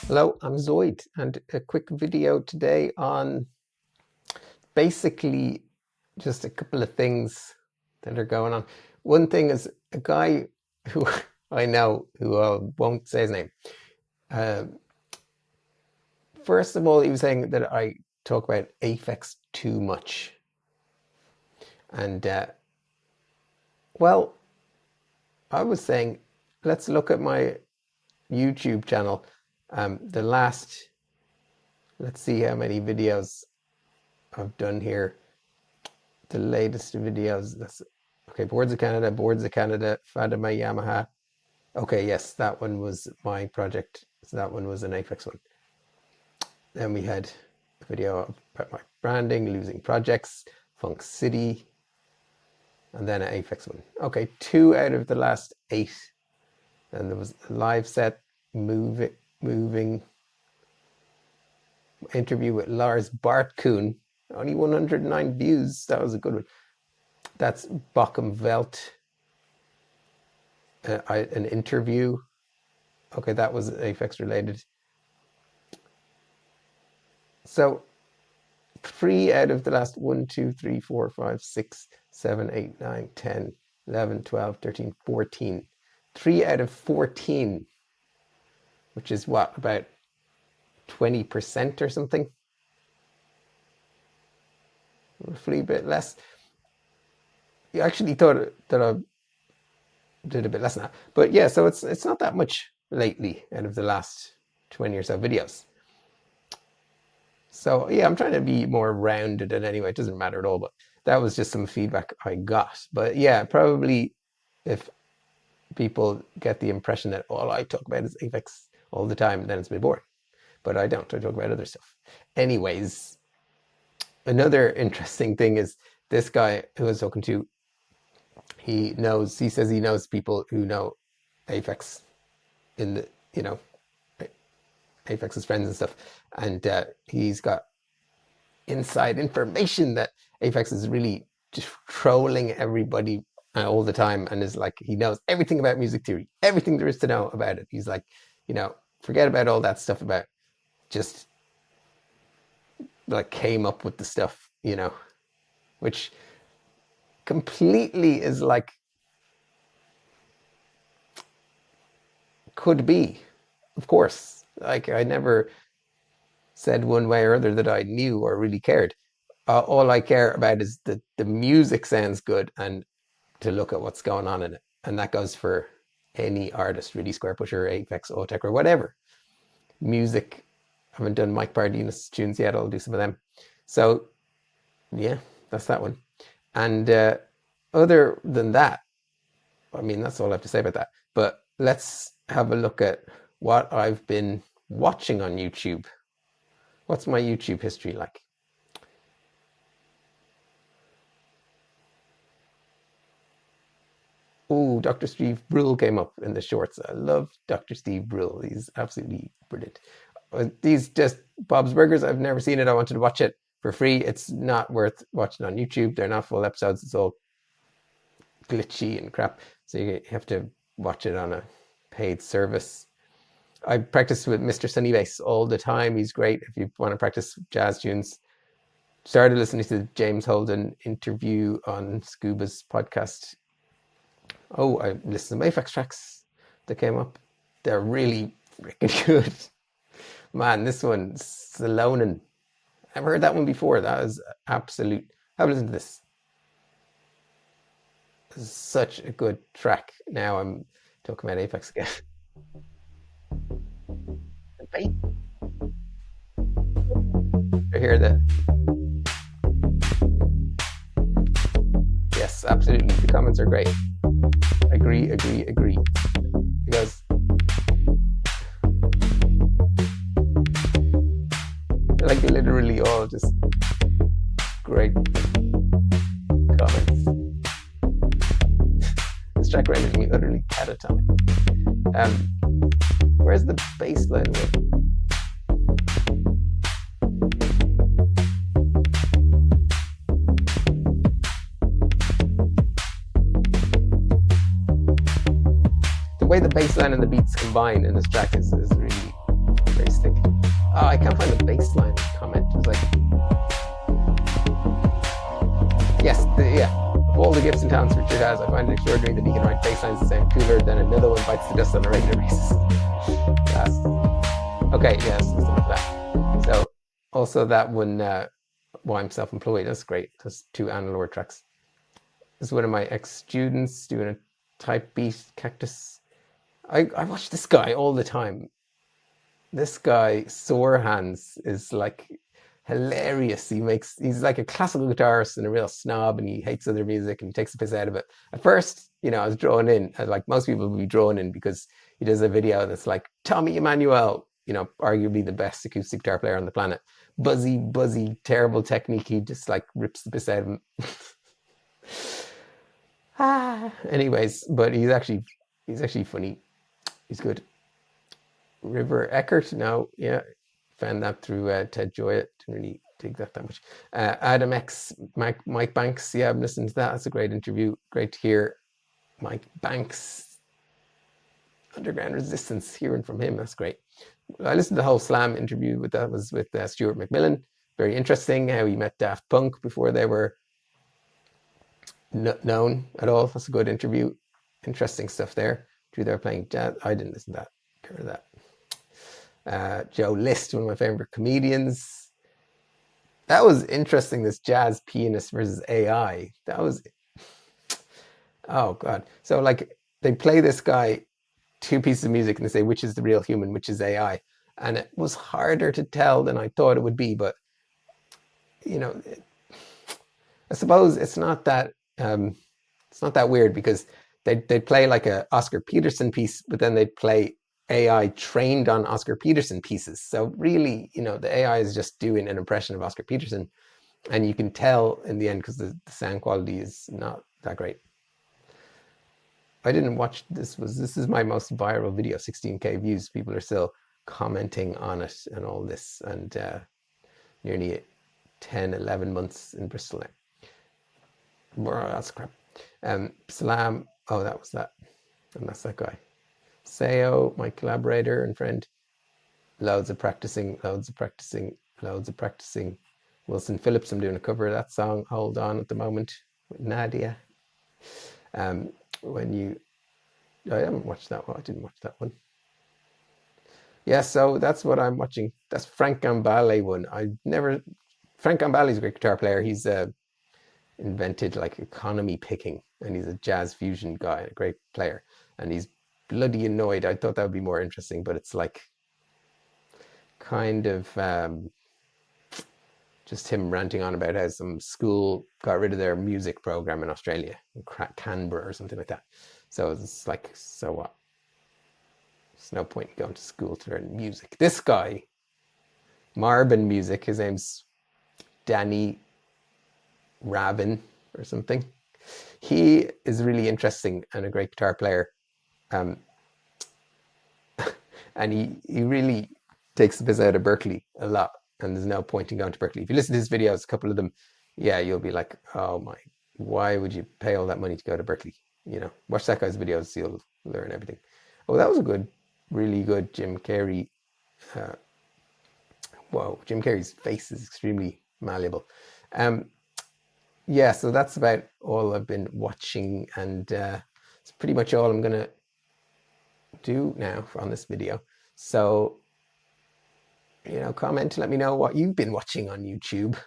Hello, I'm Zoid, and a quick video today on basically just a couple of things that are going on. One thing is a guy who I know, who I won't say his name. Uh, First of all, he was saying that I talk about Aphex too much. And well, I was saying, let's look at my YouTube channel. Let's see how many videos I've done here. The latest videos. That's okay. Boards of Canada, Fatima Yamaha. Okay, yes, that one was my project. So that one was an Aphex one. Then we had a video about my branding, losing projects, Funk City, and then an Aphex one. Okay, 2 out of the last 8. And there was a live set, moving interview with Lars Bartkuhn. Only 109 views. That was a good one. That's Bochum Welt. An interview. Okay, that was Aphex related. So 3 out of the last 1, 2, 3, 4, 5, 6, 7, 8, 9, 10, 11, 12, 13, 14. 3 out of 14, which is what, about 20% or something? Roughly a bit less. You actually thought that I did a bit less than that. But yeah, so it's not that much lately out of the last 20 or so videos. So yeah, I'm trying to be more rounded, and anyway, it doesn't matter at all, but that was just some feedback I got. But yeah, probably if people get the impression that all I talk about is Aphex all the time, then it's a bit boring. But I don't. I talk about other stuff. Anyways, another interesting thing is this guy who I was talking to, he says he knows people who know Aphex in the, Aphex's friends and stuff. And he's got inside information that Aphex is really just trolling everybody all the time, and is like, he knows everything about music theory, everything there is to know about it. He's like, forget about all that stuff about just like came up with the stuff, which completely is like, could be, of course. Like, I never said one way or other that I knew or really cared. All I care about is that the music sounds good, and to look at what's going on in it. And that goes for any artist, really, Square Pusher, Aphex, Otech, or whatever. Music, I haven't done Mike Pardina's tunes yet. I'll do some of them. So yeah, that's that one. And other than that, I mean, that's all I have to say about that. But let's have a look at what I've been watching on YouTube. What's my YouTube history like? Oh, Dr. Steve Brule came up in the shorts. I love Dr. Steve Brule. He's absolutely brilliant. These just Bob's Burgers. I've never seen it. I wanted to watch it for free. It's not worth watching on YouTube. They're not full episodes. It's all glitchy and crap. So you have to watch it on a paid service. I practice with Mr. Sunny Bass all the time. He's great if you want to practice jazz tunes. Started listening to the James Holden interview on Scuba's podcast. Oh, I listened to Aphex tracks that came up. They're really freaking good. Man, this one, Salonen. I've heard that one before. That is absolute. Have a listen to this. This is such a good track. Now I'm talking about Aphex again. I hear that. Yes, absolutely. The comments are great. Agree. Because like literally all just great comments. This track renders me utterly catatonic. Where's the bass line? The way the bass line and the beats combine in this track is really very Oh, I can't find the baseline comment. It was like, yes, yeah. Of all the gifts and talents Richard has, I find it extraordinary that he can write basslines that sound cooler than another one bites the dust on a regular basis. Yes. Okay, yes, that's enough of that. So, also that one, Why I'm Self-Employed, that's great. That's 2 Annalore tracks. This is one of my ex-students doing a type beat cactus. I watch this guy all the time. This guy, Sore Hands, is like hilarious. He's like a classical guitarist and a real snob, and he hates other music and he takes the piss out of it. At first, I was drawn in, like most people would be drawn in, because he does a video that's like Tommy Emmanuel, arguably the best acoustic guitar player on the planet. Buzzy, terrible technique. He just like rips the piss out of him. Anyways, but he's actually funny. He's good. River Eckert, no, yeah, found that through Ted Joyett. Didn't really dig that much. Adam X, Mike Banks, yeah, I'm listening to that. That's a great interview. Great to hear Mike Banks, Underground Resistance, hearing from him. That's great. I listened to the whole Slam interview with Stuart McMillan. Very interesting how he met Daft Punk before they were known at all. That's a good interview. Interesting stuff there. They're playing jazz. I didn't listen to that. Heard of that. Joe List, one of my favorite comedians. That was interesting, this jazz pianist versus AI. That was, oh God. So like they play this guy 2 pieces of music and they say, which is the real human, which is AI. And it was harder to tell than I thought it would be. But, I suppose it's not that weird, because they'd play like a Oscar Peterson piece, but then they'd play AI trained on Oscar Peterson pieces. So really, the AI is just doing an impression of Oscar Peterson, and you can tell in the end because the sound quality is not that great. I didn't watch this. This is my most viral video, 16K views. People are still commenting on it and all this, and nearly 10, 11 months in Bristol now. That's crap. Salam. Oh, that was that. And that's that guy. Seo, my collaborator and friend. Loads of practicing. Wilson Phillips, I'm doing a cover of that song, Hold On, at the moment, with Nadia. I haven't watched that one. I didn't watch that one. Yeah, so that's what I'm watching. That's Frank Gambale one. Frank Gambale's a great guitar player. He's invented like economy picking, and he's a jazz fusion guy, a great player, and he's bloody annoyed. I thought that would be more interesting, but it's like kind of just him ranting on about how some school got rid of their music program in Australia, in Canberra or something like that. So it's like, so what? There's no point in going to school to learn music. This guy, Marvin Music, his name's Danny Rabin or something. He is really interesting and a great guitar player. Um, and he really takes the piss out of Berkeley a lot. And there's no point in going to Berkeley. If you listen to his videos, a couple of them, yeah, you'll be like, oh my, why would you pay all that money to go to Berkeley? Watch that guy's videos, you'll learn everything. Oh, that was a really good Jim Carrey. Whoa, Jim Carrey's face is extremely malleable. Yeah, so that's about all I've been watching, and it's pretty much all I'm gonna do now on this video. So, comment to let me know what you've been watching on YouTube.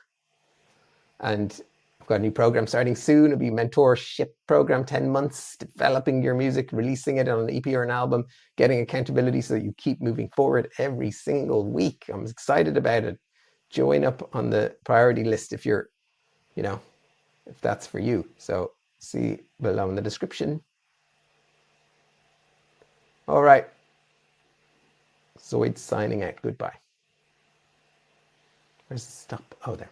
And I've got a new program starting soon. It'll be Mentorship program, 10 months, developing your music, releasing it on an EP or an album, getting accountability so that you keep moving forward every single week. I'm excited about it. Join up on the priority list if you're, if that's for you. So see below in the description. All right. Zoid signing out. Goodbye. Where's the stop? Oh, there.